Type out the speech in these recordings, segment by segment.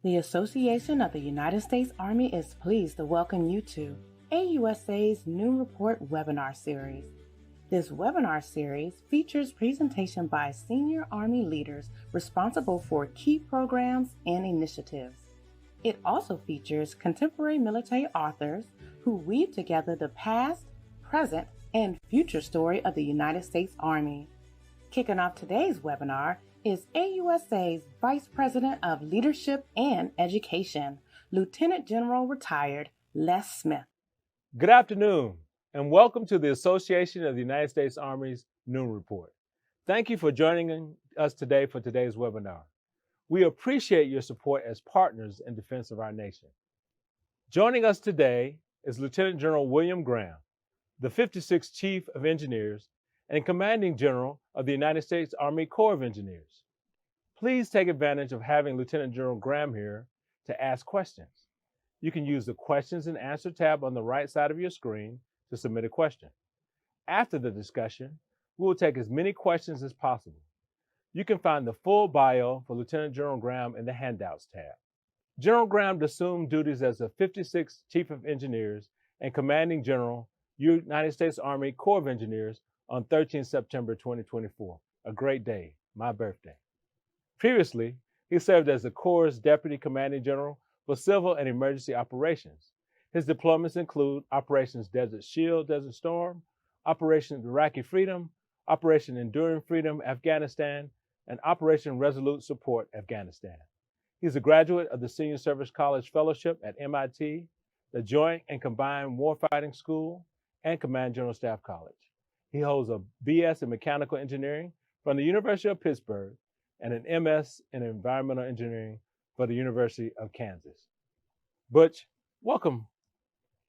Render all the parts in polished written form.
The Association of the United States Army is pleased to welcome you to AUSA's Noon Report webinar series. This webinar series features presentation by senior Army leaders responsible for key programs and initiatives. It also features contemporary military authors who weave together the past, present, and future story of the United States Army. Kicking off today's webinar is AUSA's Vice President of Leadership and Education, Lieutenant General Retired Les Smith. Good afternoon, and welcome to the Association of the United States Army's Noon Report. Thank you for joining us today for today's webinar. We appreciate your support as partners in defense of our nation. Joining us today is Lieutenant General William Graham, the 56th Chief of Engineers and Commanding General of the United States Army Corps of Engineers. Please take advantage of having Lieutenant General Graham here to ask questions. You can use the Questions and Answer tab on the right side of your screen to submit a question. After the discussion, we will take as many questions as possible. You can find the full bio for Lieutenant General Graham in the Handouts tab. General Graham assumed duties as the 56th Chief of Engineers and Commanding General, United States Army Corps of Engineers on 13 September 2024, a great day, my birthday. Previously, he served as the Corps' Deputy Commanding General for Civil and Emergency Operations. His deployments include Operations Desert Shield, Desert Storm, Operation Iraqi Freedom, Operation Enduring Freedom, Afghanistan, and Operation Resolute Support, Afghanistan. He's a graduate of the Senior Service College Fellowship at MIT, the Joint and Combined Warfighting School, and Command General Staff College. He holds a BS in Mechanical Engineering from the University of Pittsburgh and an MS in Environmental Engineering for the University of Kansas. Butch, welcome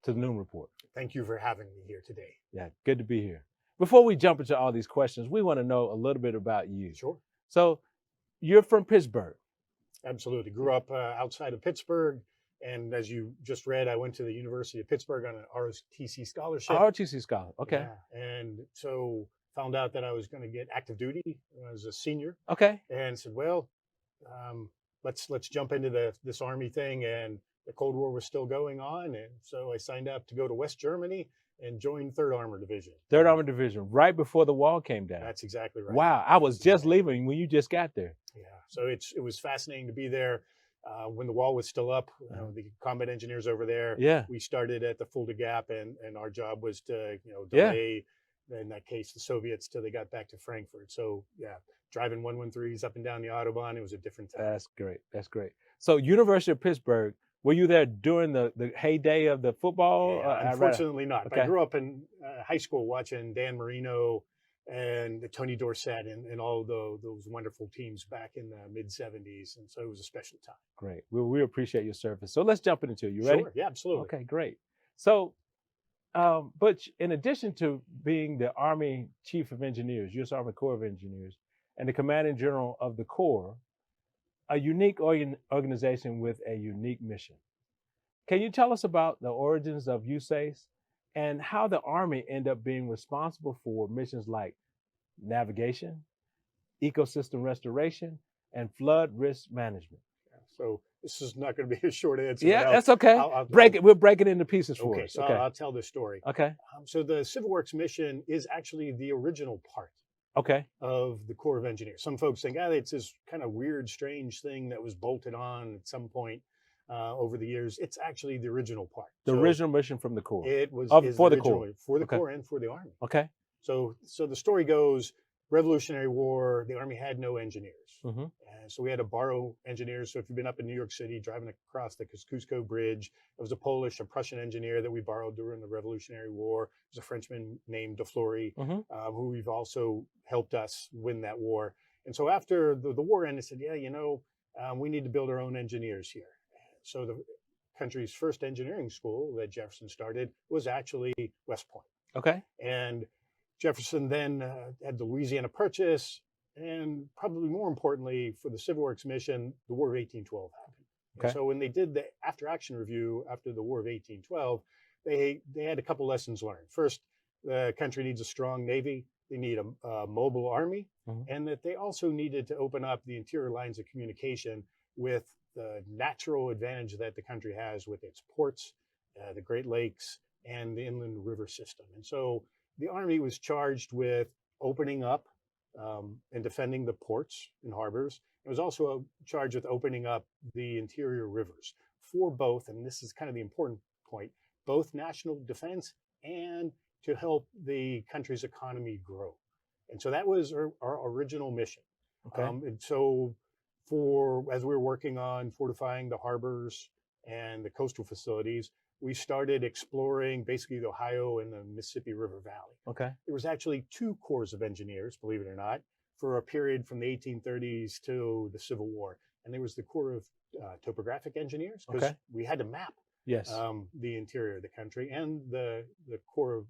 to the Noon Report. Thank you for having me here today. Yeah, good to be here. Before we jump into all these questions, we want to know a little bit about you. Sure. So you're from Pittsburgh. Absolutely. Grew up outside of Pittsburgh. And as you just read, I went to the University of Pittsburgh on an ROTC scholarship. ROTC scholar, okay. Yeah. And so found out that I was going to get active duty when I was a senior. Okay. And said, well, let's jump into this Army thing. And the Cold War was still going on. And so I signed up to go to West Germany and joined 3rd Armored Division. 3rd Armored Division, right before the wall came down. That's exactly right. Wow, I was just leaving when you just got there. Yeah, so it was fascinating to be there. When the wall was still up, the combat engineers over there, we started at the Fulda Gap, and our job was to, delay, in that case, the Soviets till they got back to Frankfurt. So yeah, driving 113s up and down the Autobahn, it was a different time. That's great. That's great. So University of Pittsburgh, were you there during the heyday of the football? Unfortunately not. Okay. I grew up in high school watching Dan Marino and Tony Dorsett and all those wonderful teams back in the mid-'70s. And so it was a special time. Great. We appreciate your service. So let's jump into it. You ready? Sure. Yeah, absolutely. Okay, great. So, Butch, in addition to being the Army Chief of Engineers, U.S. Army Corps of Engineers, and the Commanding General of the Corps, a unique organization with a unique mission. Can you tell us about the origins of USACE and how the Army ended up being responsible for missions like navigation, ecosystem restoration, and flood risk management? So this is not going to be a short answer. Yeah, that's okay. We'll break it into pieces for us. So I'll tell the story. Okay. So the Civil Works mission is actually the original part of the Corps of Engineers. Some folks think, it's this kind of weird, strange thing that was bolted on at some point over the years. It's actually the original part. The original mission from the Corps. It was for the Corps. For the Corps and for the Army. Okay. So the story goes, Revolutionary War, the Army had no engineers. Mm-hmm. And so we had to borrow engineers. So if you've been up in New York City, driving across the Kosciuszko Bridge, it was a Prussian engineer that we borrowed during the Revolutionary War. There's a Frenchman named De Fleury, who we've also helped us win that war. And so after the war ended, I said, we need to build our own engineers here. So the country's first engineering school that Jefferson started was actually West Point. Okay. And Jefferson then had the Louisiana Purchase, and probably more importantly for the Civil Works mission, the War of 1812 happened. Okay. So when they did the after-action review after the War of 1812, they had a couple lessons learned. First, the country needs a strong Navy. They need a mobile Army, and that they also needed to open up the interior lines of communication with the natural advantage that the country has with its ports, the Great Lakes, and the inland river system. And so the Army was charged with opening up and defending the ports and harbors. It was also charged with opening up the interior rivers for both, and this is kind of the important point, both national defense and to help the country's economy grow. And so that was our original mission. Okay. And so as we were working on fortifying the harbors and the coastal facilities, we started exploring basically the Ohio and the Mississippi River Valley. Okay. There was actually two corps of engineers, believe it or not, for a period from the 1830s to the Civil War. And there was the Corps of Topographic Engineers, because we had to map Yes. the interior of the country, and the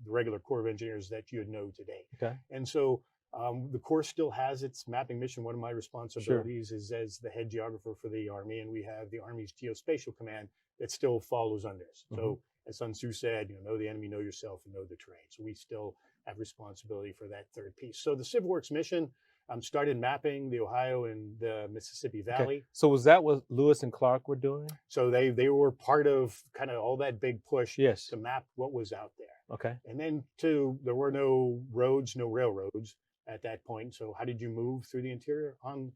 regular Corps of Engineers that you know today. Okay. And so the Corps still has its mapping mission. One of my responsibilities is as the head geographer for the Army, and we have the Army's Geospatial Command that still follows under us. So as Sun Tzu said, know the enemy, know yourself, and know the terrain. So we still have responsibility for that third piece. So the Civil Works mission started mapping the Ohio and the Mississippi Valley. Okay. So was that what Lewis and Clark were doing? So they were part of kind of all that big push Yes. to map what was out there. Okay. And then there were no roads, no railroads at that point. So how did you move through the interior? On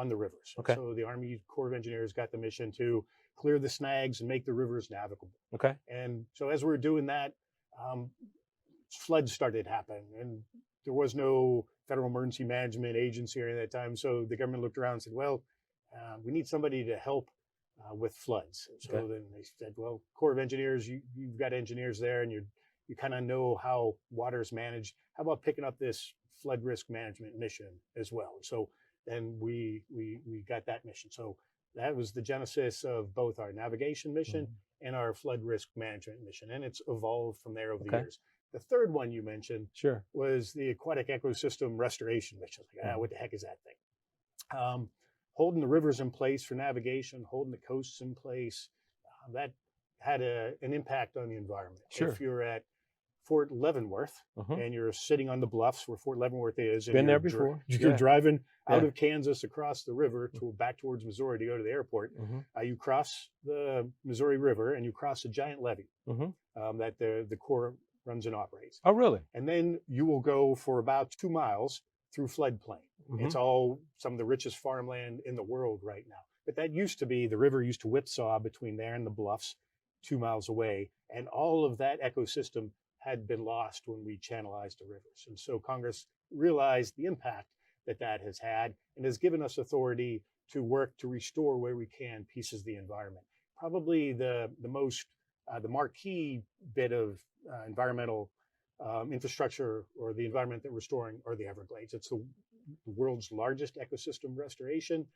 the rivers. Okay. So the Army Corps of Engineers got the mission to clear the snags and make the rivers navigable. Okay. And so as we were doing that, floods started happening, and there was no Federal Emergency Management Agency at that time. So the government looked around and said, well, we need somebody to help with floods. So then they said, well, Corps of Engineers, you've got engineers there, and you kind of know how water is managed. How about picking up this flood risk management mission as well? So then we got that mission. So that was the genesis of both our navigation mission and our flood risk management mission. And it's evolved from there over the years. The third one you mentioned was the aquatic ecosystem restoration mission. Like, what the heck is that thing? Holding the rivers in place for navigation, holding the coasts in place, that had an impact on the environment. If you're at Fort Leavenworth and you're sitting on the bluffs where Fort Leavenworth is, and been there before. You're driving out of Kansas across the river back towards Missouri to go to the airport. You cross the Missouri River and you cross a giant levee that the Corps runs and operates. Oh, really? And then you will go for about 2 miles through floodplain. It's all some of the richest farmland in the world right now. But that used to be, the river used to whipsaw between there and the bluffs 2 miles away. And all of that ecosystem had been lost when we channelized the rivers. And so Congress realized the impact that has had and has given us authority to work to restore where we can pieces of the environment. Probably the marquee bit of environmental infrastructure or the environment that we're restoring are the Everglades. It's the world's largest ecosystem restoration.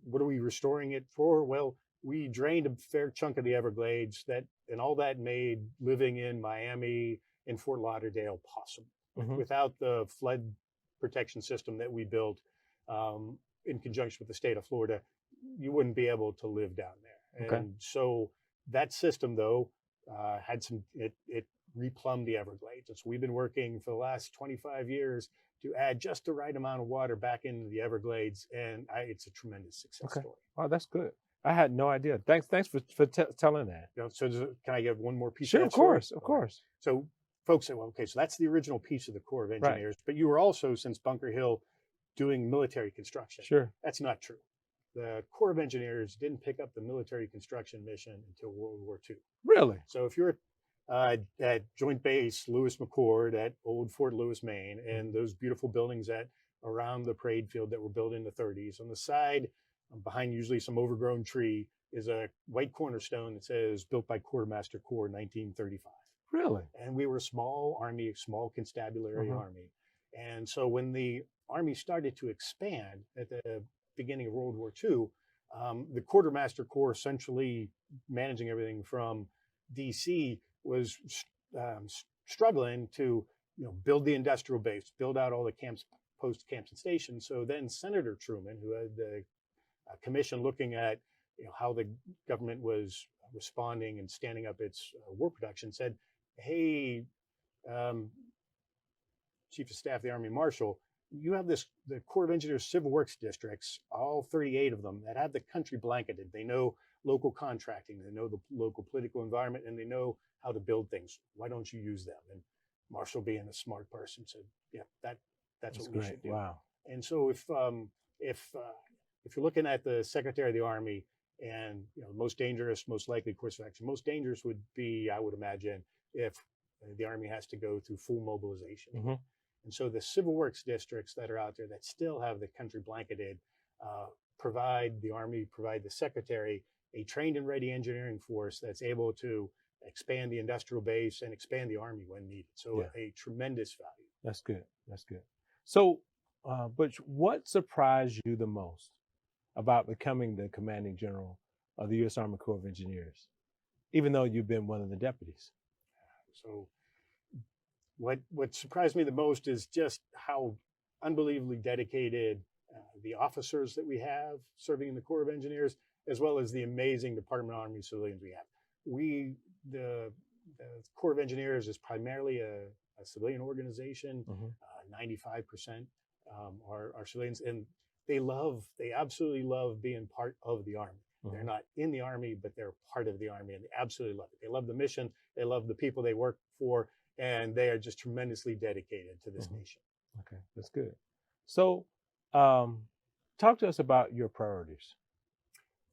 What are we restoring it for? Well, we drained a fair chunk of the Everglades, and all that made living in Miami and Fort Lauderdale possible. Without the flood protection system that we built in conjunction with the state of Florida, you wouldn't be able to live down there. And so that system, though, it replumbed the Everglades. And so we've been working for the last 25 years to add just the right amount of water back into the Everglades, and it's a tremendous success story. Oh, that's good. I had no idea. Thanks for telling that. So can I give one more piece? Sure, of that of course. So folks say, well, okay, so that's the original piece of the Corps of Engineers, but you were also, since Bunker Hill, doing military construction. Sure. That's not true. The Corps of Engineers didn't pick up the military construction mission until World War II. Really? So if you're at Joint Base Lewis McChord at Old Fort Lewis, Maine, and those beautiful buildings around the parade field that were built in the 30s, on the side, behind usually some overgrown tree, is a white cornerstone that says built by Quartermaster Corps 1935. Really? And we were a small army, a small constabulary army. And so when the Army started to expand at the beginning of World War II, the Quartermaster Corps, essentially managing everything from DC, was struggling to build the industrial base, build out all the camps, post camps and stations. So then Senator Truman, who had the commission looking at how the government was responding and standing up its war production, said, hey, Chief of Staff of the Army Marshal, you have the Corps of Engineers civil works districts, all 38 of them, that have the country blanketed. They know local contracting, they know the local political environment, and they know how to build things. Why don't you use them? And Marshall, being a smart person, said, "Yeah, that's what we should do." Wow. And so if you're looking at the Secretary of the Army, and most dangerous, most likely course of action, most dangerous would be, I would imagine, if the Army has to go through full mobilization. Mm-hmm. And so the civil works districts that are out there that still have the country blanketed provide the Secretary a trained and ready engineering force that's able to expand the industrial base and expand the Army when needed. So a tremendous value. That's good. That's good. So, Butch, what surprised you the most about becoming the commanding general of the U.S. Army Corps of Engineers, even though you've been one of the deputies? So what surprised me the most is just how unbelievably dedicated the officers that we have serving in the Corps of Engineers, as well as the amazing Department of Army civilians we have. The Corps of Engineers is primarily a civilian organization. 95% are civilians, and they absolutely love being part of the Army. They're not in the Army, but they're part of the Army, and they absolutely love it. They love the mission, they love the people they work for, and they are just tremendously dedicated to this nation. Okay, that's good. So, talk to us about your priorities.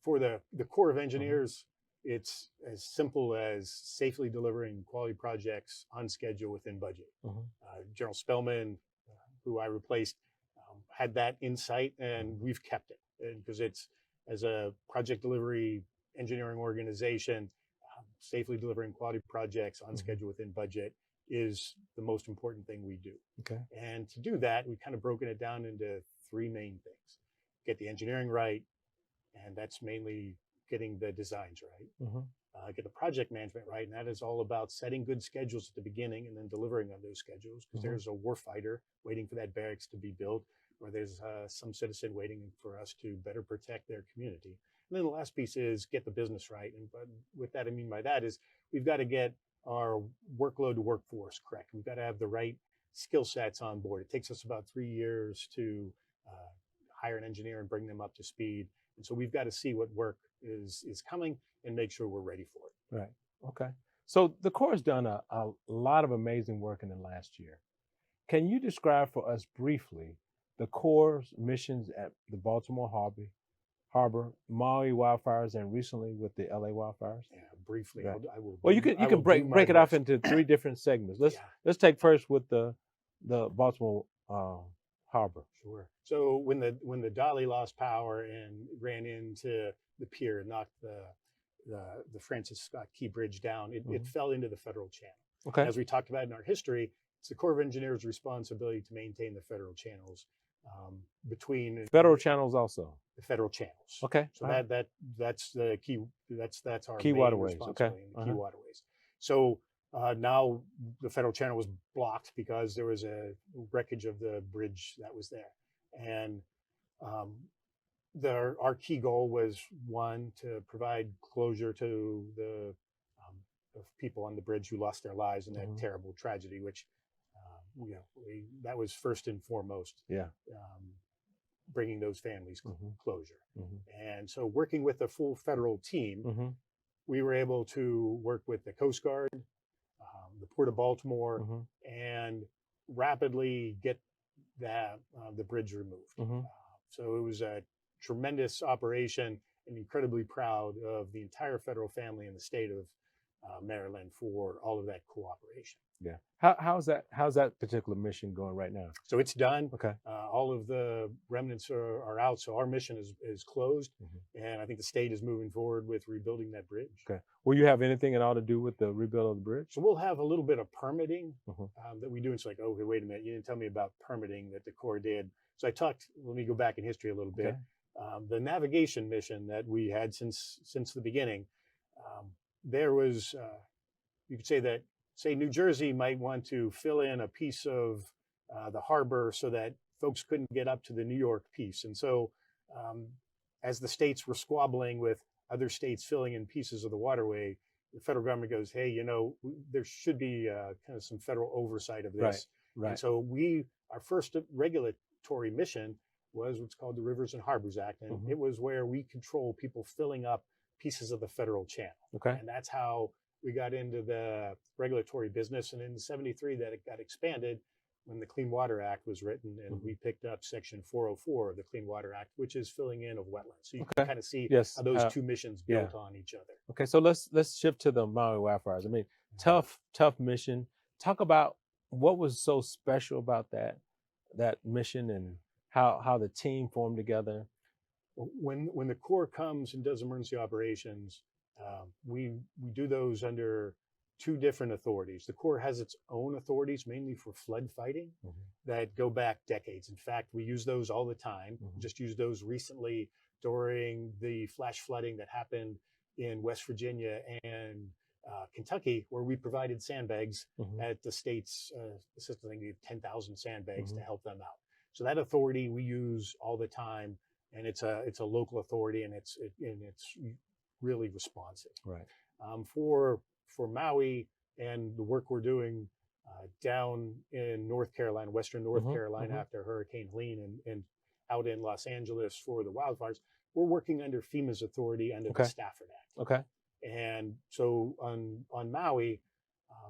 For the Corps of Engineers, it's as simple as safely delivering quality projects on schedule within budget. General Spellman, who I replaced, had that insight, and we've kept it. Because it's, as a project delivery engineering organization, safely delivering quality projects on schedule within budget is the most important thing we do. Okay. And to do that, we've kind of broken it down into three main things. Get the engineering right, and that's mainly getting the designs right. Get the project management right, and that is all about setting good schedules at the beginning and then delivering on those schedules, because there's a warfighter waiting for that barracks to be built, or there's some citizen waiting for us to better protect their community. And then the last piece is get the business right. And but what that I mean by that is we've got to get our workload to workforce correct. We've got to have the right skill sets on board. It takes us about 3 years to hire an engineer and bring them up to speed. And so we've got to see what work is coming and make sure we're ready for it. Right. Okay. So the Corps has done a lot of amazing work in the last year. Can you describe for us briefly the Corps' missions at the Baltimore Harbor, Maui wildfires, and recently with the LA wildfires? Yeah, briefly. Right. I will. Well, you can break it off into three different segments. Let's take first with the Baltimore Harbor. Sure. So when the Dolly lost power and ran into the pier and knocked the Francis Scott Key Bridge down, it fell into the federal channel. Okay. As we talked about in our history, it's the Corps of Engineers' responsibility to maintain the federal channels between federal channels also. The federal channels. Okay. So that's the key. That's our key main waterways. Okay. Key waterways. So now the federal channel was blocked because there was a wreckage of the bridge that was there, and our key goal was, one, to provide closure to the people on the bridge who lost their lives in that terrible tragedy, which that was first and foremost. Yeah. Bringing those families closure. And so working with a full federal team, we were able to work with the Coast Guard, the Port of Baltimore, and rapidly get the bridge removed. So it was a tremendous operation, and incredibly proud of the entire federal family in the state of Maryland for all of that cooperation. Yeah. How's that particular mission going right now? So it's done. Okay. All of the remnants are out. So our mission is closed, and I think the state is moving forward with rebuilding that bridge. Okay. Will you have anything at all to do with the rebuild of the bridge? So we'll have a little bit of permitting that we do. It's like, okay, wait a minute, you didn't tell me about permitting that the Corps did. So let me go back in history a little bit. Okay. The navigation mission that we had since the beginning, there was, you could say that, New Jersey might want to fill in a piece of the harbor so that folks couldn't get up to the New York piece. And so as the states were squabbling with other states filling in pieces of the waterway, the federal government goes, hey, there should be kind of some federal oversight of this. Right. And so our first regulatory mission was what's called the Rivers and Harbors Act. And it was where we control people filling up pieces of the federal channel. Okay. And that's how we got into the regulatory business. And in '73, that it got expanded when the Clean Water Act was written, and we picked up Section 404 of the Clean Water Act, which is filling in of wetlands. So you can kind of see how those two missions built on each other. Okay, so let's shift to the Maui wildfires. I mean, tough mission. Talk about what was so special about that mission and how the team formed together. When the Corps comes and does emergency operations, we do those under two different authorities. The Corps has its own authorities, mainly for flood fighting, that go back decades. In fact, we use those all the time. Just used those recently during the flash flooding that happened in West Virginia and Kentucky, where we provided sandbags at the state's assistance. They needed 10,000 sandbags to help them out. So that authority we use all the time, and it's a local authority, and it's really responsive. Right. For Maui and the work we're doing down in North Carolina, Western North Carolina after Hurricane Helene, and out in Los Angeles for the wildfires, we're working under FEMA's authority under the Stafford Act. Okay. And so on Maui,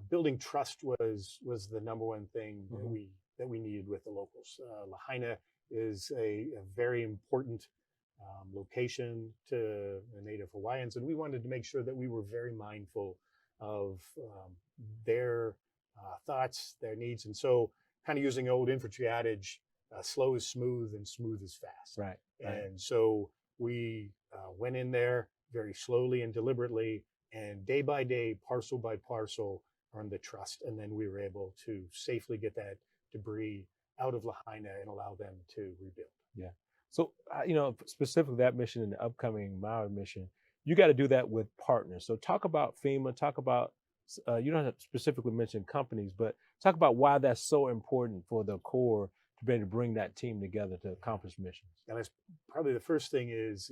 building trust was the number one thing that we needed with the locals. Lahaina is a very important location to the Native Hawaiians, and we wanted to make sure that we were very mindful of their thoughts, their needs. And so kind of using the old infantry adage, slow is smooth and smooth is fast. Right. And so we went in there very slowly and deliberately, and day by day, parcel by parcel, earned the trust. And then we were able to safely get that debris out of Lahaina and allow them to rebuild. Yeah. So, specifically that mission and the upcoming Maui mission, you got to do that with partners. So talk about FEMA, talk about, you don't have to specifically mention companies, but talk about why that's so important for the Corps to be able to bring that team together to accomplish missions. And that's probably the first thing is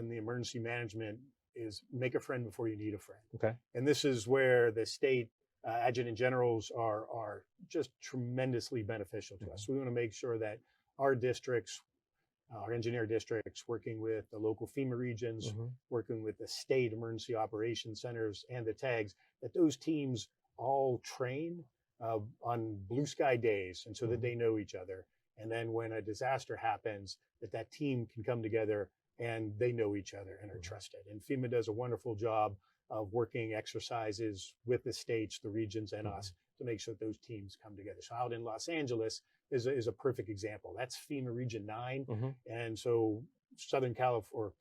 in the emergency management is make a friend before you need a friend. Okay. And this is where the state adjutant generals are just tremendously beneficial to us. We want to make sure that our districts, our engineer districts, working with the local FEMA regions, working with the state emergency operations centers and the tags, that those teams all train on blue sky days, and so that they know each other. And then when a disaster happens, that team can come together and they know each other and are trusted. And FEMA does a wonderful job of working exercises with the states, the regions, and us to make sure that those teams come together. So out in Los Angeles is a perfect example. That's FEMA Region 9. And so Southern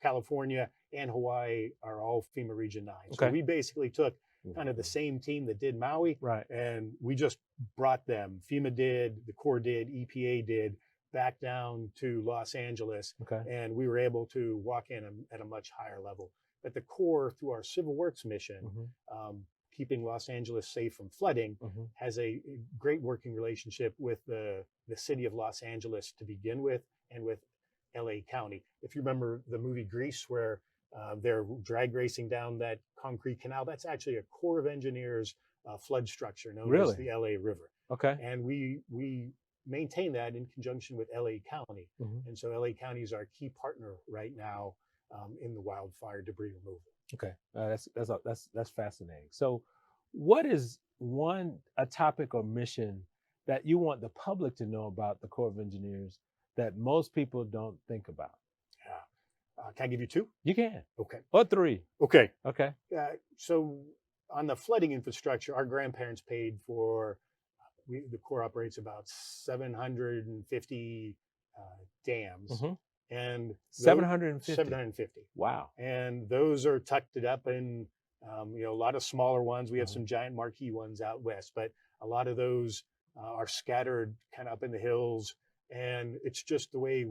California and Hawaii are all FEMA Region 9. So we basically took kind of the same team that did Maui, and we just brought them. FEMA did, the Corps did, EPA did, back down to Los Angeles, and we were able to walk in at a much higher level. But the Corps, through our Civil Works mission, keeping Los Angeles safe from flooding, has a great working relationship with the city of Los Angeles to begin with, and with LA County. If you remember the movie Grease, where they're drag racing down that concrete canal, that's actually a Corps of Engineers flood structure known as the LA River. And we maintain that in conjunction with LA County. And so LA County is our key partner right now in the wildfire debris removal. Okay, that's fascinating. So, what is a topic or mission that you want the public to know about the Corps of Engineers that most people don't think about? Can I give you two? You can. Okay. Or three. Okay. Okay. So on the flooding infrastructure, our grandparents paid for. The Corps operates about 750 dams. And 750. Wow. And those are tucked up in, a lot of smaller ones. We have some giant marquee ones out west, but a lot of those are scattered kind of up in the hills. And it's just the way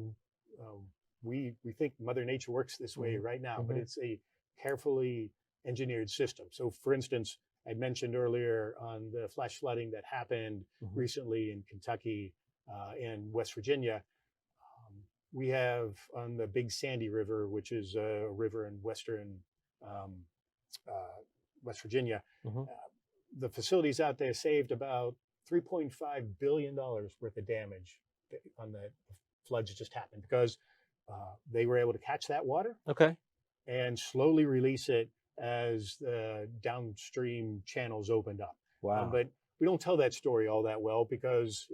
we think Mother Nature works this way right now, but it's a carefully engineered system. So for instance, I mentioned earlier on the flash flooding that happened recently in Kentucky and West Virginia. We have on the Big Sandy River, which is a river in western West Virginia, the facilities out there saved about $3.5 billion worth of damage on the floods that just happened, because they were able to catch that water Okay. and slowly release it as the downstream channels opened up. Wow. But we don't tell that story all that well because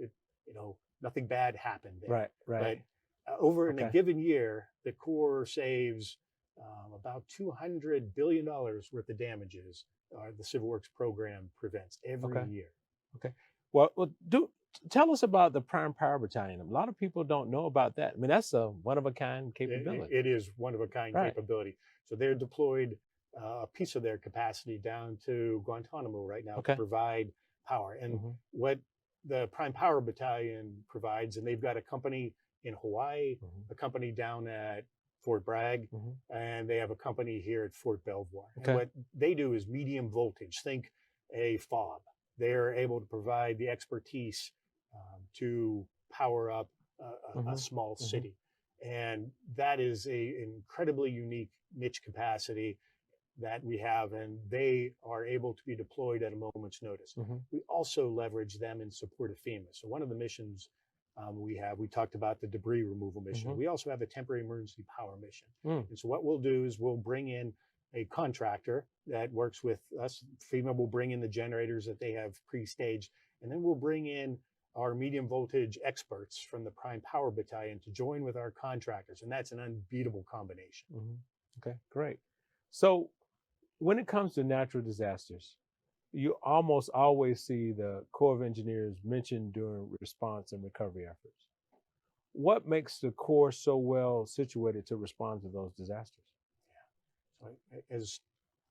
nothing bad happened there. Right. Right. But over in a Okay. given year, the Corps saves about $200 billion worth of damages the Civil Works program prevents every Okay. year. Okay. Well, tell us about the Prime Power Battalion. A lot of people don't know about that. I mean, that's a one-of-a-kind capability. It is one-of-a-kind Right. capability. So they're deployed a piece of their capacity down to Guantanamo right now Okay. to provide power. And what the Prime Power Battalion provides, and they've got a company in Hawaii, a company down at Fort Bragg, and they have a company here at Fort Belvoir. Okay. And what they do is medium voltage. Think a fob. They're able to provide the expertise to power up a small city. And that is a incredibly unique niche capacity that we have, and they are able to be deployed at a moment's notice. We also leverage them in support of FEMA. So one of the missions we talked about the debris removal mission. We also have a temporary emergency power mission. And so what we'll do is we'll bring in a contractor that works with us. FEMA will bring in the generators that they have pre-staged, and then we'll bring in our medium voltage experts from the Prime Power Battalion to join with our contractors. And that's an unbeatable combination. Okay, great. So when it comes to natural disasters, you almost always see the Corps of Engineers mentioned during response and recovery efforts. What makes the Corps so well situated to respond to those disasters? So as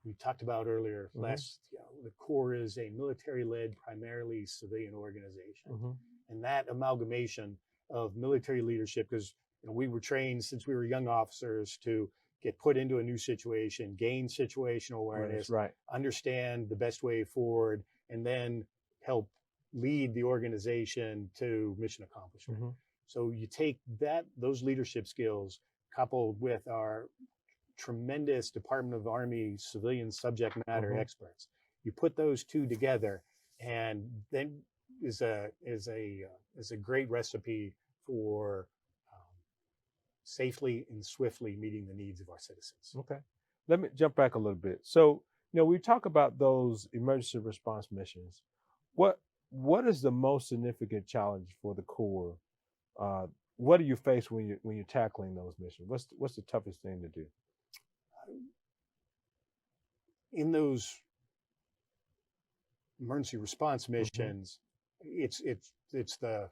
we talked about earlier, the Corps is a military-led, primarily civilian organization. And that amalgamation of military leadership, because we were trained since we were young officers to get put into a new situation, gain situational awareness, understand the best way forward, and then help lead the organization to mission accomplishment. So you take those leadership skills coupled with our tremendous Department of Army civilian subject matter experts. You put those two together, and then is a great recipe for safely and swiftly meeting the needs of our citizens. Okay. Let me jump back a little bit. So, we talk about those emergency response missions. What is the most significant challenge for the Corps? What do you face when you're tackling those missions? What's the toughest thing to do? In those emergency response missions, it's the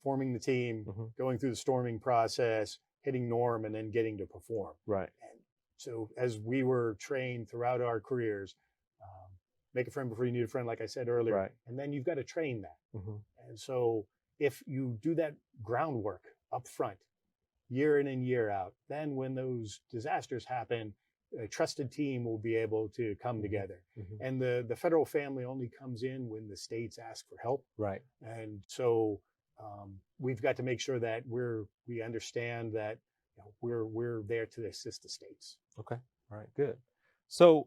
forming the team, going through the storming process, hitting norm, and then getting to perform. Right. And so as we were trained throughout our careers, make a friend before you need a friend, like I said earlier. Right. And then you've got to train that. And so if you do that groundwork up front, year in and year out, then when those disasters happen, a trusted team will be able to come together. And the federal family only comes in when the states ask for help. Right. And so we've got to make sure that we understand that we're there to assist the states. Okay. All right. Good. So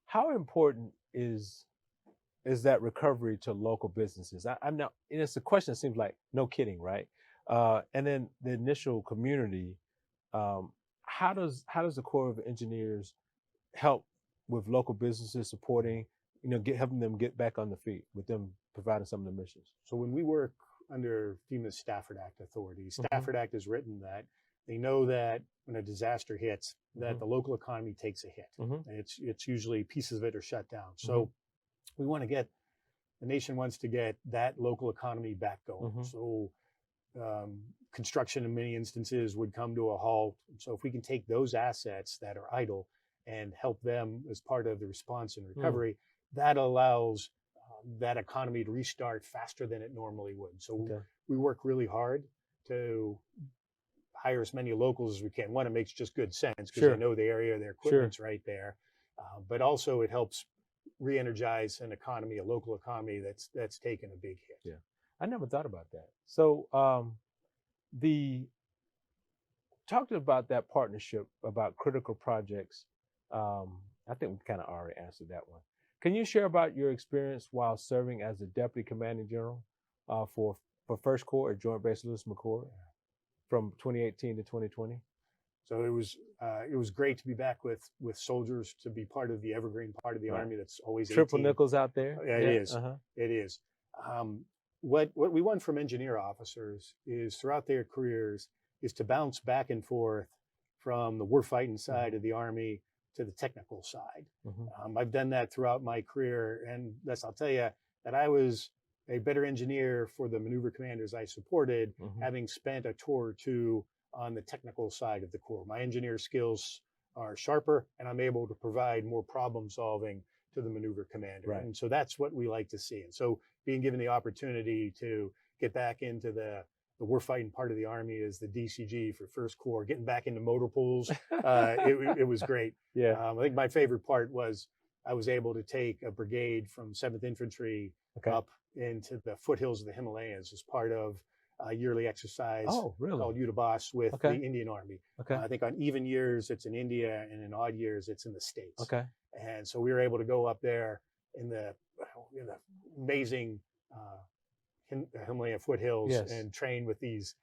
how important is that recovery to local businesses? I'm now, and it's a question that seems like no kidding, right? And then the initial community, how does the Corps of Engineers help with local businesses supporting, helping them get back on the feet with them providing some of the missions? So when we work under FEMA's Stafford Act authority, Stafford Act is written that they know that when a disaster hits, that the local economy takes a hit. It's usually pieces of it are shut down. So the nation wants to get that local economy back going. So construction in many instances would come to a halt. So if we can take those assets that are idle and help them as part of the response and recovery, that allows that economy to restart faster than it normally would. So we work really hard to hire as many locals as we can. One, it makes just good sense because they know the area, their equipment's right there. But also it helps re-energize an economy, a local economy that's taken a big hit. Yeah, I never thought about that. So talking about that partnership about critical projects, I think we kind of already answered that one. Can you share about your experience while serving as the Deputy Commanding General? for First Corps at Joint Base Lewis McChord from 2018 to 2020. So it was great to be back with soldiers, to be part of the evergreen part of the Right. Army that's always Triple 18. nickels out there. Yeah, it is. It is. What we want from engineer officers is throughout their careers is to bounce back and forth from the warfighting side of the Army to the technical side. I've done that throughout my career, and I'll tell you that I was a better engineer for the maneuver commanders I supported, having spent a tour or two on the technical side of the Corps. My engineer skills are sharper, and I'm able to provide more problem solving to the maneuver commander. Right. And so that's what we like to see. And so being given the opportunity to get back into the warfighting part of the Army as the DCG for First Corps, getting back into motor pools, it was great. Yeah. I think my favorite part was I was able to take a brigade from 7th Infantry up into the foothills of the Himalayas as part of a yearly exercise called UTABOS with the Indian Army. I think on even years it's in India, and in odd years it's in the States. And so we were able to go up there in the amazing Himalayan foothills and train with these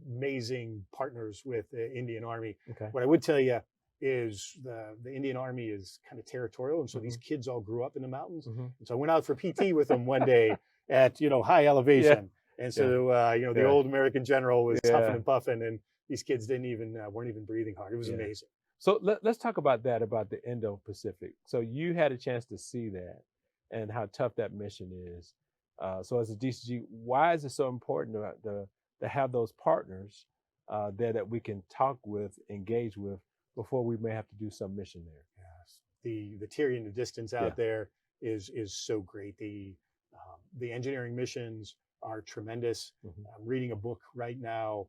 amazing partners with the Indian Army. What I would tell you is the Indian Army is kind of territorial, and so these kids all grew up in the mountains. And so I went out for PT with them one day at high elevation. And so the old American general was huffing and puffing, and these kids weren't even breathing hard. It was amazing. So let's talk about that, about the Indo-Pacific. So you had a chance to see that and how tough that mission is. So as a DCG, why is it so important to have those partners there that we can talk with, engage with, before we may have to do some mission there? Yes. The tyranny in the distance out there is so great. The engineering missions are tremendous. I'm reading a book right now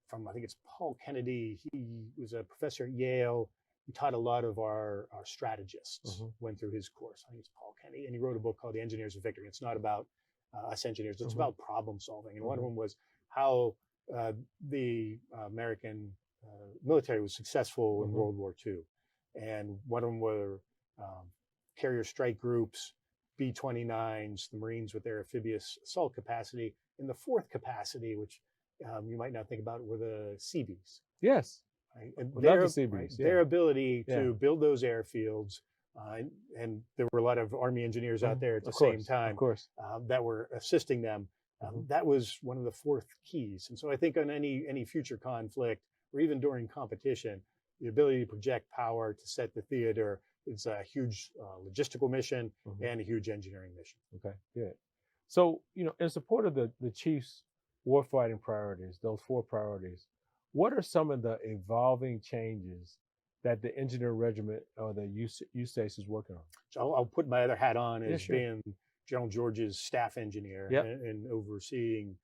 from, I think it's Paul Kennedy. He was a professor at Yale. He taught a lot of our strategists, went through his course. I think it's Paul Kennedy. And he wrote a book called The Engineers of Victory. It's not about us engineers. It's about problem solving. And one of them was how the American military was successful in World War II. And one of them were carrier strike groups, B-29s, the Marines with their amphibious assault capacity. And the fourth capacity, which you might not think about, were the Seabees. Yes. Right? And their ability to build those airfields, and there were a lot of Army engineers out there at the same time that were assisting them. That was one of the fourth keys. And so I think on any future conflict, or even during competition, the ability to project power to set the theater is a huge logistical mission and a huge engineering mission. Okay, good. So, in support of the chief's warfighting priorities, those 4 priorities, what are some of the evolving changes that the engineer regiment or the USACE is working on? So I'll put my other hat on as being General George's staff engineer and overseeing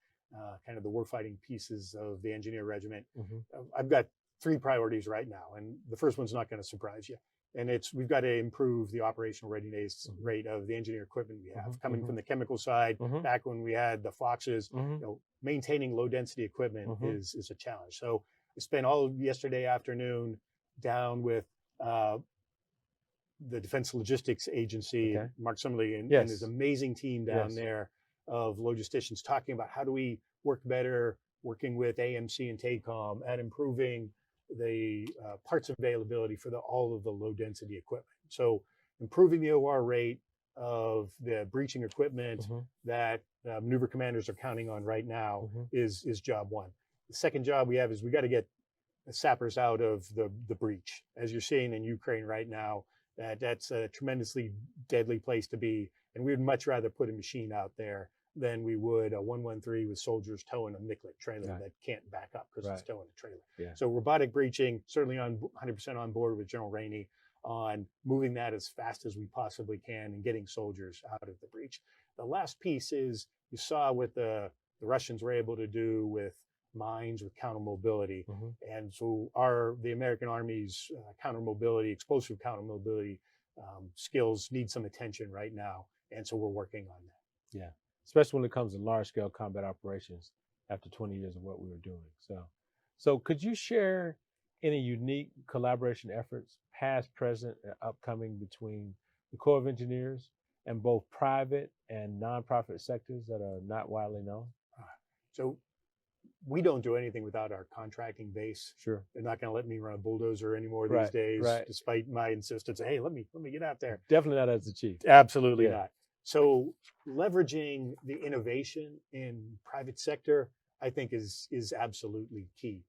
kind of the warfighting pieces of the engineer regiment. I've got 3 priorities right now, and the first one's not going to surprise you. And we've got to improve the operational readiness rate of the engineer equipment we have. Coming from the chemical side, back when we had the Foxes, maintaining low density equipment is a challenge. So I spent all yesterday afternoon down with the Defense Logistics Agency, Mark Summerly, and his amazing team down there of logisticians, talking about how do we work better, working with AMC and TACOM at improving the parts availability for all of the low density equipment. So improving the OR rate of the breaching equipment that maneuver commanders are counting on right now is job one. The second job we have is we got to get sappers out of the breach. As you're seeing in Ukraine right now, that's a tremendously deadly place to be. And we would much rather put a machine out there than we would a 113 with soldiers towing a Miklik trailer that can't back up because it's towing a trailer. So robotic breaching, certainly 100% on board with General Rainey on moving that as fast as we possibly can and getting soldiers out of the breach. The last piece is you saw what the Russians were able to do with mines, with counter mobility. And so the American Army's counter mobility, explosive counter mobility skills need some attention right now. And so we're working on that. Yeah. Especially when it comes to large-scale combat operations after 20 years of what we were doing. So could you share any unique collaboration efforts, past, present, and upcoming, between the Corps of Engineers in both private and nonprofit sectors that are not widely known? So we don't do anything without our contracting base. Sure. They're not going to let me run a bulldozer anymore these Right, days, right. despite my insistence. Hey, let me get out there. Definitely not as the chief. Absolutely Yeah. not. So leveraging the innovation in private sector, I think is absolutely key.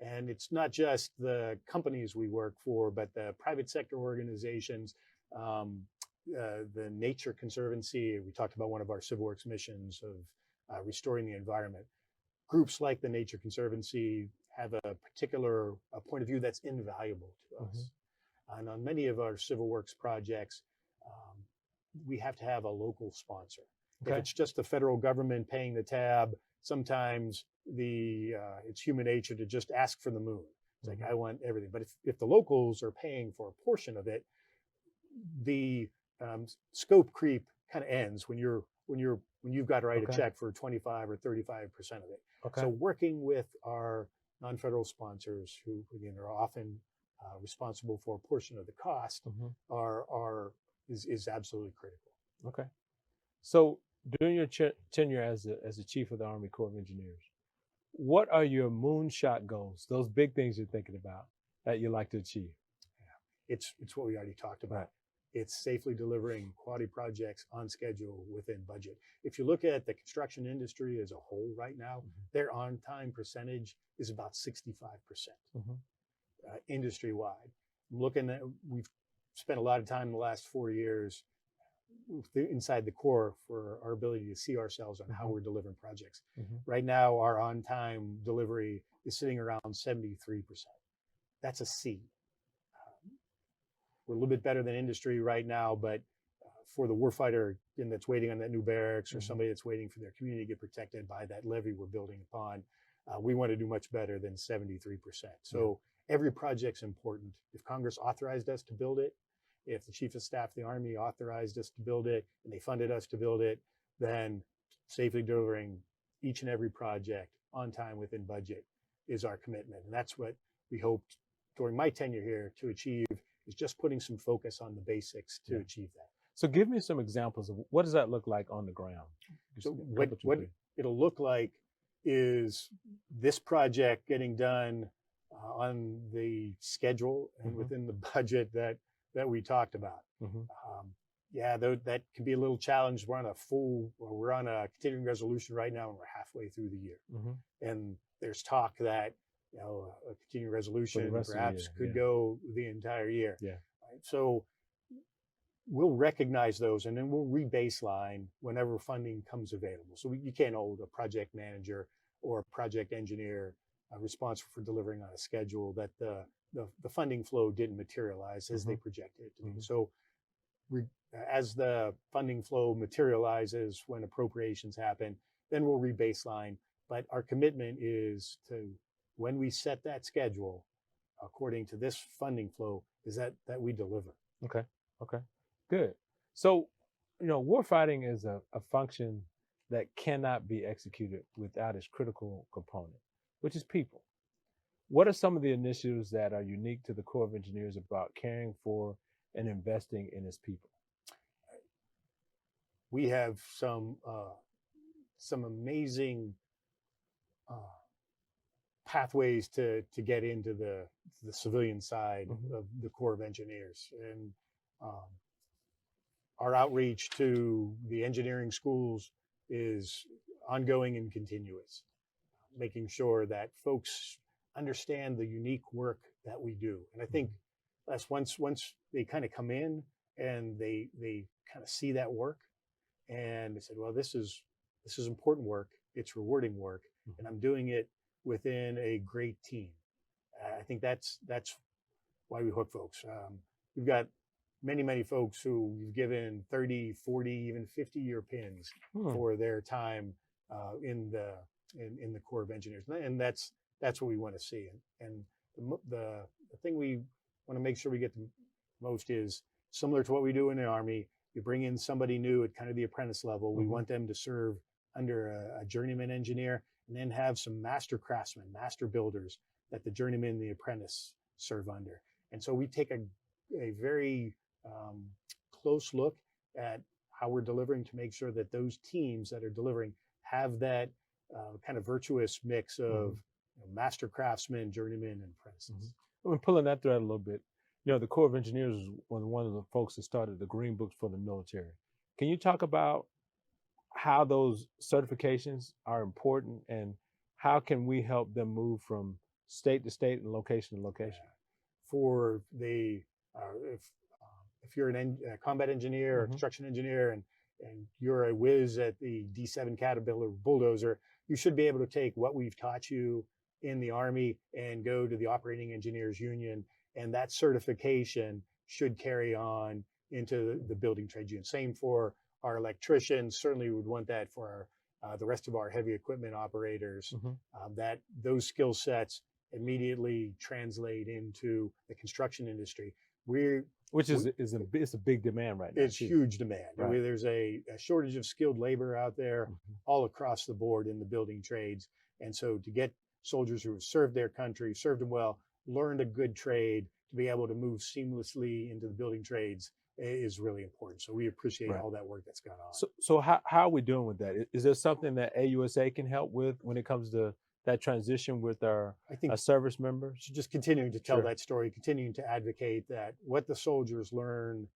And it's not just the companies we work for, but the private sector organizations, the Nature Conservancy. We talked about one of our civil works missions of restoring the environment. Groups like the Nature Conservancy have a particular point of view that's invaluable to us. And on many of our civil works projects, we have to have a local sponsor. Okay. If it's just the federal government paying the tab, sometimes it's human nature to just ask for the moon. It's like, I want everything. But if the locals are paying for a portion of it, the scope creep kind of ends when you've got to write a check for 25 or 35% of it. Okay. So working with our non-federal sponsors, who again are often responsible for a portion of the cost, is absolutely critical. Okay. So during your tenure as the chief of the Army Corps of Engineers, what are your moonshot goals? Those big things you're thinking about that you like to achieve? Yeah. It's what we already talked about. Right. It's safely delivering quality projects on schedule within budget. If you look at the construction industry as a whole right now, their on-time percentage is about 65%, industry-wide. We've spent a lot of time in the last 4 years inside the Corps for our ability to see ourselves on how we're delivering projects. Right now, our on-time delivery is sitting around 73%. That's a C. We're a little bit better than industry right now, but for the warfighter that's waiting on that new barracks or somebody that's waiting for their community to get protected by that levee we're building upon, we want to do much better than 73%. So every project's important. If Congress authorized us to build it, if the Chief of Staff of the Army authorized us to build it and they funded us to build it, then safely delivering each and every project on time within budget is our commitment. And that's what we hoped during my tenure here to achieve, is just putting some focus on the basics to achieve that. So give me some examples of what does that look like on the ground? So what it'll look like is this project getting done on the schedule and within the budget that we talked about. That can be a little challenge. We're on a continuing resolution right now, and we're halfway through the year. And there's talk that a continuing resolution perhaps could go the entire year. Right? So we'll recognize those, and then we'll re-baseline whenever funding comes available. So you can't hold a project manager or a project engineer responsible for delivering on a schedule that the funding flow didn't materialize as they projected it to be. So as the funding flow materializes when appropriations happen, then we'll re-baseline. But our commitment is to, when we set that schedule, according to this funding flow, is that we deliver. Okay. Good. So, warfighting is a function that cannot be executed without its critical component, which is people. What are some of the initiatives that are unique to the Corps of Engineers about caring for and investing in its people? We have some amazing pathways to get into the civilian side of the Corps of Engineers. And our outreach to the engineering schools is ongoing and continuous, making sure that folks understand the unique work that we do. And I think that's once they kind of come in and they kind of see that work and they said, well, this is important work, it's rewarding work, and I'm doing it within a great team. I think that's why we hook folks. We've got many folks who we've given 30, 40, even 50-year pins for their time in the Corps of Engineers, and that's what we want to see. And the thing we want to make sure we get the most is similar to what we do in the Army. You bring in somebody new at kind of the apprentice level. We want them to serve under a journeyman engineer, and then have some master craftsmen, master builders that the journeyman and the apprentice serve under. And so we take a very close look at how we're delivering to make sure that those teams that are delivering have that kind of virtuous mix of master craftsmen, journeymen, and apprentices. I'm pulling that thread a little bit. You know, the Corps of Engineers was one of the folks that started the Green Books for the military. Can you talk about how those certifications are important and how can we help them move from state to state and location to location? Yeah. For the if you're a combat engineer or construction engineer and you're a whiz at the D7 Caterpillar bulldozer, you should be able to take what we've taught you in the Army and go to the Operating Engineers Union, and that certification should carry on into the building trades union. Same for our electricians. Certainly, we would want that for the rest of our heavy equipment operators. That those skill sets immediately translate into the construction industry. It's a big demand right now. It's huge demand. Right. I mean, there's a shortage of skilled labor out there all across the board in the building trades. And so to get soldiers who have served their country, served them well, learned a good trade, to be able to move seamlessly into the building trades is really important. So we appreciate all that work that's gone on. So how are we doing with that? Is there something that AUSA can help with when it comes to that transition with our service members? Just continuing to tell that story, continuing to advocate that what the soldiers learn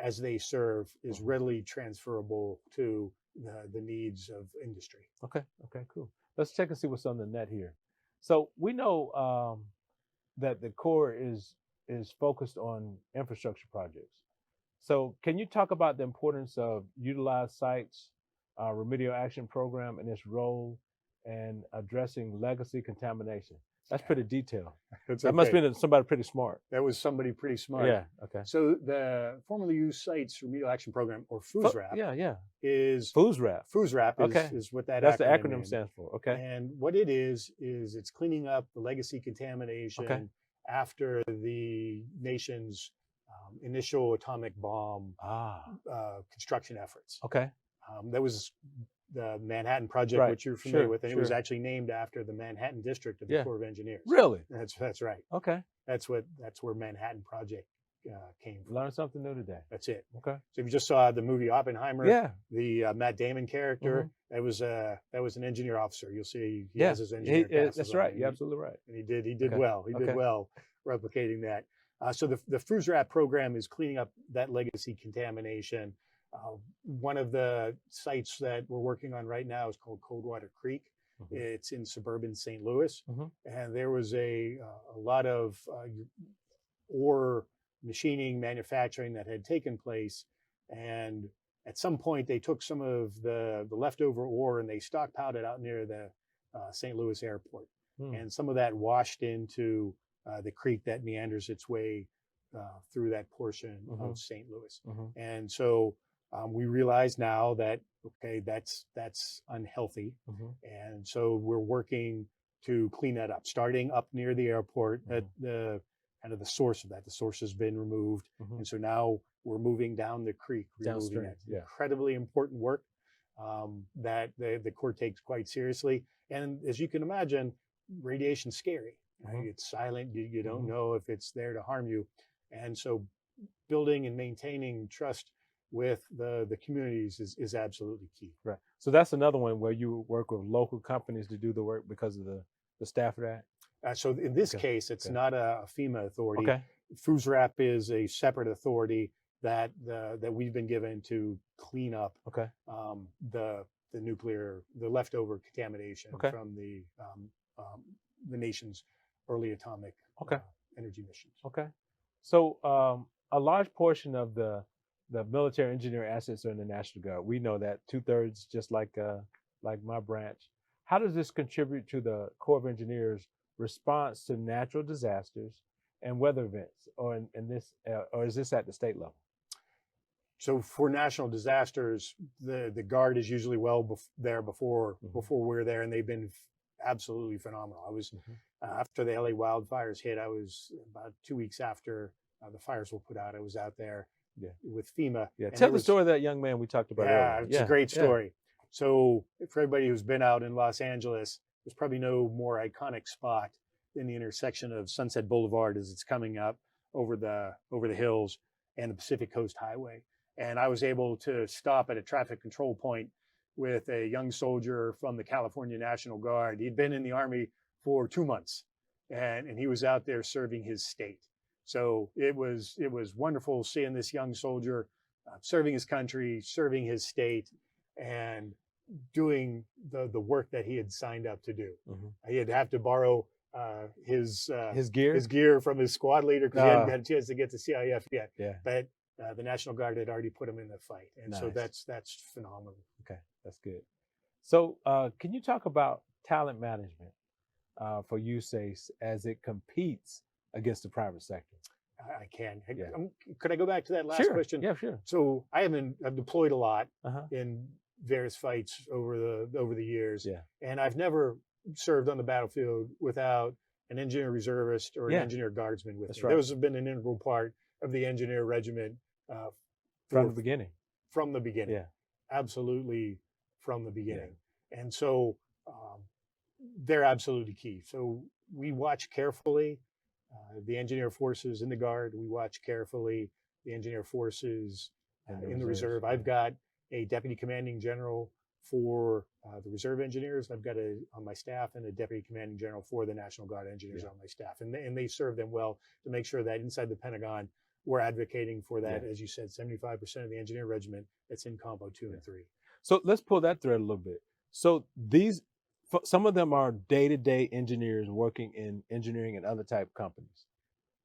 as they serve is readily transferable to the needs of industry. Okay, cool. Let's check and see what's on the net here. So we know that the Corps is focused on infrastructure projects. So can you talk about the importance of utilized sites, remedial action program, and its role and addressing legacy contamination? That's pretty detailed. That must have been somebody pretty smart. That was somebody pretty smart. Yeah, okay. So the formerly used sites remedial action program, or FUSRAP, is FUSRAP. FUSRAP is what That's the acronym means. stands for. Okay. And what it is it's cleaning up the legacy contamination after the nation's initial atomic bomb construction efforts. Okay. That was the Manhattan Project, which you're familiar with, and it was actually named after the Manhattan District of the Corps of Engineers. Really? That's right. Okay. That's where Manhattan Project came from. Learn something new today. That's it. Okay. So if you just saw the movie Oppenheimer, the Matt Damon character, that was an engineer officer. You'll see he has his engineer passes. That's right. You're absolutely right. And he did well. He did well replicating that. So the FUSRAP program is cleaning up that legacy contamination. One of the sites that we're working on right now is called Coldwater Creek. It's in suburban St. Louis, and there was a lot of ore machining, manufacturing that had taken place, and at some point they took some of the leftover ore and they stockpiled it out near the St. Louis airport, and some of that washed into the creek that meanders its way through that portion of St. Louis. And so we realize now that, that's unhealthy. And so we're working to clean that up, starting up near the airport at the kind of the source of that. The source has been removed. And so now we're moving down the creek, removing that. Incredibly important work that the Corps takes quite seriously. And as you can imagine, radiation's scary. Right? It's silent. You don't know if it's there to harm you. And so building and maintaining trust with the communities is absolutely key. Right. So that's another one where you work with local companies to do the work because of the Stafford Act? So in this case, it's not a FEMA authority. Okay. FUSRAP is a separate authority that we've been given to clean up the leftover contamination from the nation's early atomic energy missions. Okay. So a large portion of the military engineering assets are in the National Guard. We know that 2/3, just like my branch. How does this contribute to the Corps of Engineers' response to natural disasters and weather events, or is this at the state level? So for national disasters, the Guard is usually there before we're there, and they've been absolutely phenomenal. I was after the LA wildfires hit. I was about 2 weeks after the fires were put out. I was out there with FEMA. Yeah, tell the story of that young man we talked about earlier. It's a great story. So for everybody who's been out in Los Angeles, there's probably no more iconic spot than the intersection of Sunset Boulevard as it's coming up over the hills and the Pacific Coast Highway. And I was able to stop at a traffic control point with a young soldier from the California National Guard. He'd been in the Army for 2 months, and he was out there serving his state. So it was wonderful seeing this young soldier serving his country, serving his state, and doing the work that he had signed up to do. He had have to borrow his gear from his squad leader because he hadn't had a chance to get to CIF yet. Yeah. But the National Guard had already put him in the fight, and so Nice. that's phenomenal. Okay, that's good. So can you talk about talent management for USACE as it competes against the private sector? I can. Yeah. Could I go back to that last question? Yeah, sure. So I've deployed a lot in various fights over the years, and I've never served on the battlefield without an engineer reservist or an engineer guardsman with me. Right. Those have been an integral part of the engineer regiment from the beginning. From the beginning, yeah, absolutely from the beginning, and so they're absolutely key. So we watch carefully the engineer forces in the Guard. We watch carefully the engineer forces in the reserve. I've got a deputy commanding general for the reserve engineers. I've got on my staff and a deputy commanding general for the National Guard engineers on my staff. And they serve them well to make sure that inside the Pentagon, we're advocating for that, as you said, 75% of the engineer regiment that's in Combo 2 and 3. So let's pull that thread a little bit. So some of them are day-to-day engineers working in engineering and other type companies.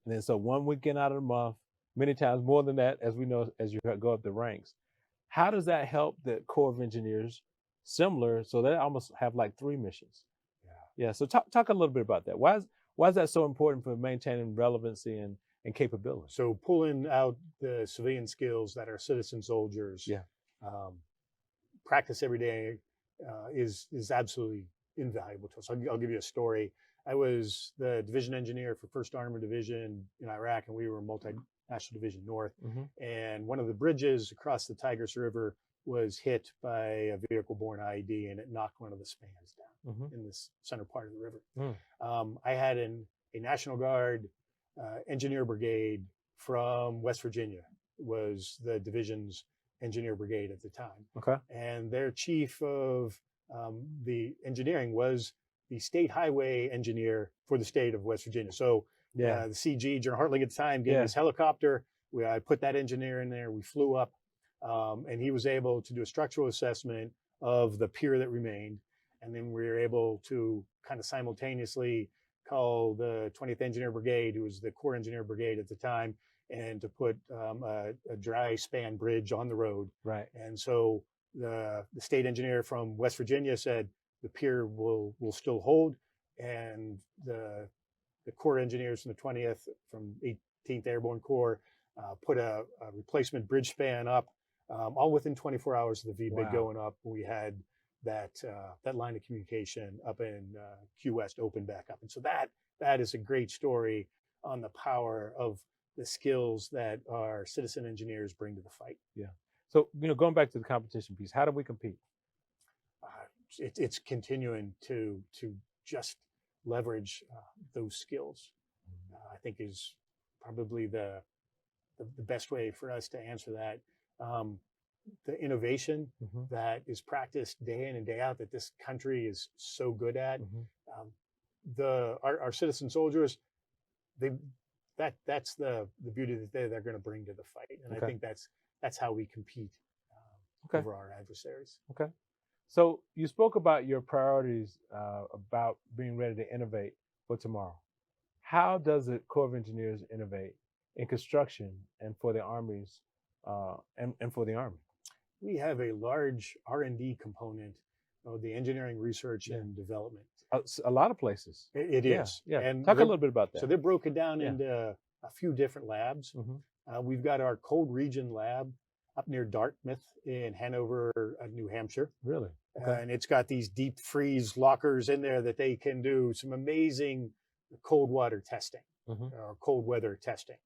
And then so one weekend out of the month, many times more than that, as we know, as you go up the ranks. How does that help the Corps of Engineers? Similar, so they almost have like 3 missions. Yeah. So talk a little bit about that. Why is that so important for maintaining relevancy and capability? So pulling out the civilian skills that our citizen soldiers practice every day is absolutely invaluable to us. I'll give you a story. I was the division engineer for 1st Armored Division in Iraq, and we were Multinational Division North. And one of the bridges across the Tigris River was hit by a vehicle-borne IED, and it knocked one of the spans down in the center part of the river. I had a National Guard engineer brigade from West Virginia, was the division's engineer brigade at the time. Okay. And their chief of the engineering was the state highway engineer for the state of West Virginia. So the CG, General Hartling at the time, gave me his helicopter. I put that engineer in there. We flew up, and he was able to do a structural assessment of the pier that remained. And then we were able to kind of simultaneously call the 20th Engineer Brigade, who was the Corps Engineer Brigade at the time, and to put a dry span bridge on the road. Right. And so the state engineer from West Virginia said the pier will still hold, and the Corps engineers from the 20th, from 18th Airborne Corps, put a replacement bridge span up, all within 24 hours of the VBIG going up. We had that line of communication up in Q West open back up. And so that is a great story on the power of the skills that our citizen engineers bring to the fight. Yeah. So, going back to the competition piece, how do we compete? It's continuing to just leverage those skills. I think is probably the best way for us to answer that. The innovation that is practiced day in and day out that this country is so good at. Our citizen soldiers, that's the beauty that they're going to bring to the fight, and I think that's how we compete over our adversaries. Okay. So you spoke about your priorities about being ready to innovate for tomorrow. How does the Corps of Engineers innovate in construction and for the armies and for the Army? We have a large R&D component of the engineering research and development. A lot of places. It is. Yeah. And talk a little bit about that. So they're broken down into a few different labs. We've got our cold region lab up near Dartmouth in Hanover, New Hampshire. Really? Okay. And it's got these deep freeze lockers in there that they can do some amazing cold water testing or cold weather testing.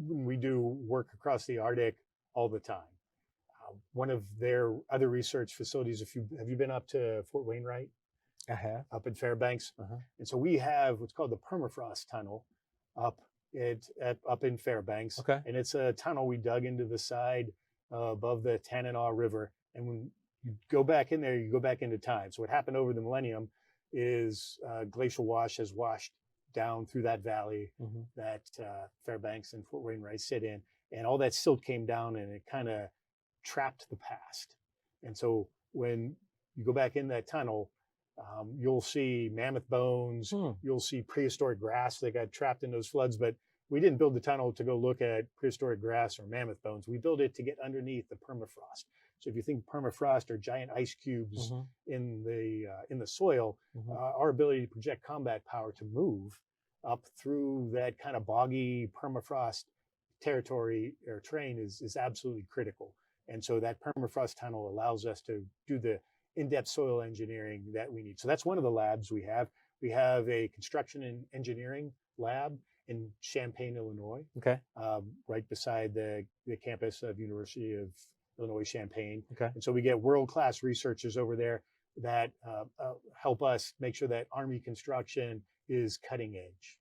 We do work across the Arctic all the time. One of their other research facilities, have you been up to Fort Wainwright? I have. Up in Fairbanks. And so we have what's called the permafrost tunnel up up in Fairbanks. Okay. And it's a tunnel we dug into the side above the Tanana River. And when you go back in there, you go back into time. So what happened over the millennium is glacial wash has washed down through that valley that Fairbanks and Fort Wainwright sit in. And all that silt came down and it kind of trapped the past. And so when you go back in that tunnel, you'll see mammoth bones, you'll see prehistoric grass that got trapped in those floods. But we didn't build the tunnel to go look at prehistoric grass or mammoth bones. We built it to get underneath the permafrost. So if you think permafrost or giant ice cubes in the soil, our ability to project combat power to move up through that kind of boggy permafrost territory or terrain is absolutely critical. And so that permafrost tunnel allows us to do the in-depth soil engineering that we need. So that's one of the labs we have. We have a construction and engineering lab in Champaign, Illinois, right beside the campus of University of Illinois Champaign. And so we get world-class researchers over there that help us make sure that Army construction is cutting edge.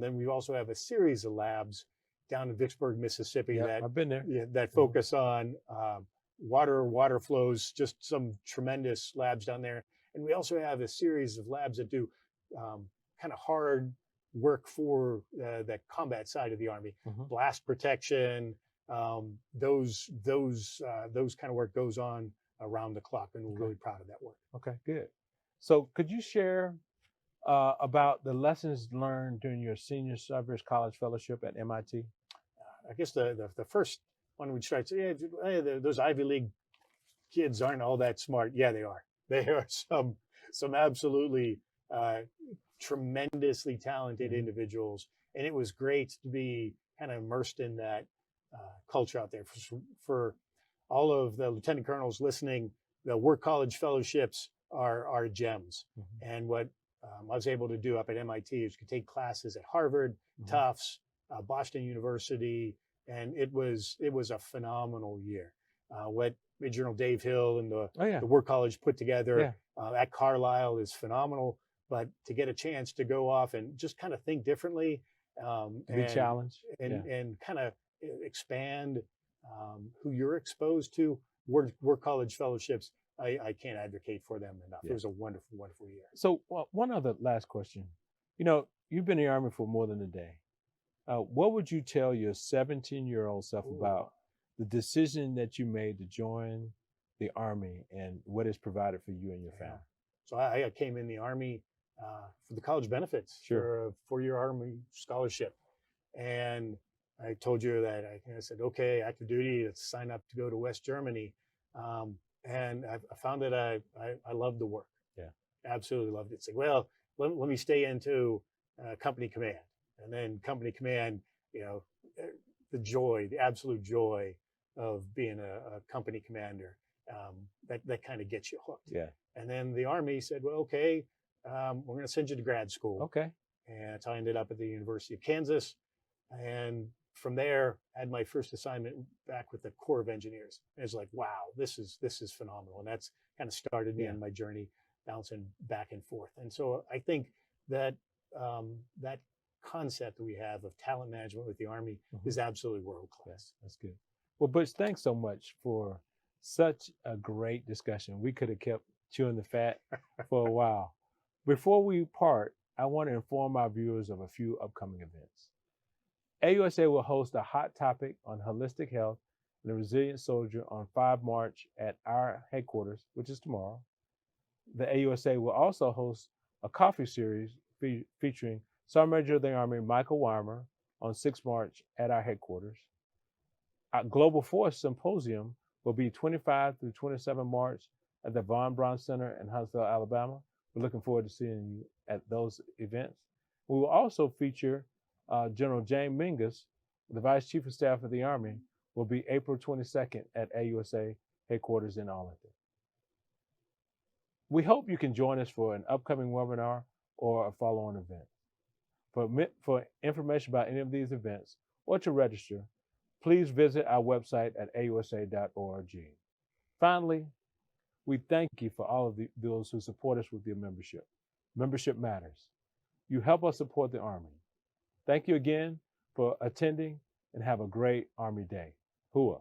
Then we also have a series of labs down in Vicksburg, Mississippi I've been there. that focus on water flows, just some tremendous labs down there. And we also have a series of labs that do kind of hard work for the combat side of the Army, blast protection. Those kind of work goes on around the clock, and we're really proud of that work. Okay, good. So could you share about the lessons learned during your senior service college fellowship at MIT? I guess the first one we'd start to say, those Ivy League kids aren't all that smart. Yeah, they are. They are some absolutely tremendously talented individuals. And it was great to be kind of immersed in that culture out there. For all of the lieutenant colonels listening, the work college fellowships are gems. And what I was able to do up at MIT is you could take classes at Harvard, Tufts, Boston University, and it was a phenomenal year. What Major General Dave Hill and the Work College put together at Carlisle is phenomenal. But to get a chance to go off and just kind of think differently, be challenged, and kind of expand who you're exposed to, work college fellowships, I can't advocate for them enough. It was a wonderful, wonderful year. So one other last question. You know, you've been in the Army for more than a day. What would you tell your 17-year-old self about the decision that you made to join the Army and what it's provided for you and your family? So I came in the Army for the college benefits, for a 4-year Army scholarship. And I told you that I said, okay, active duty, let's sign up to go to West Germany. And I found that I loved the work. Absolutely loved it. It's like, well, let me stay into company command. And then company command, you know, the absolute joy of being a company commander, that kind of gets you hooked. And then the Army said, well, okay, we're going to send you to grad school. And that's how I ended up at the University of Kansas. And from there, I had my first assignment back with the Corps of Engineers. And it's like, wow, this is phenomenal. And that's kind of started me on my journey, bouncing back and forth. And so I think that that concept that we have of talent management with the Army is absolutely world class. That's good. Well, Butch, thanks so much for such a great discussion. We could have kept chewing the fat for a while. Before we part, I want to inform our viewers of a few upcoming events. AUSA will host a hot topic on holistic health and the resilient soldier on 5 March at our headquarters, which is tomorrow. The AUSA will also host a coffee series featuring Sergeant Major of the Army Michael Weimer on 6 March at our headquarters. Our Global Force Symposium will be 25 through 27 March at the Von Braun Center in Huntsville, Alabama. We're looking forward to seeing you at those events. We will also feature General James Mingus, the Vice Chief of Staff of the Army, will be April 22nd at AUSA headquarters in Arlington. We hope you can join us for an upcoming webinar or a follow-on event. For information about any of these events or to register, please visit our website at ausa.org. Finally, we thank you for all of those who support us with your membership. Membership matters. You help us support the Army. Thank you again for attending and have a great Army Day. Hua.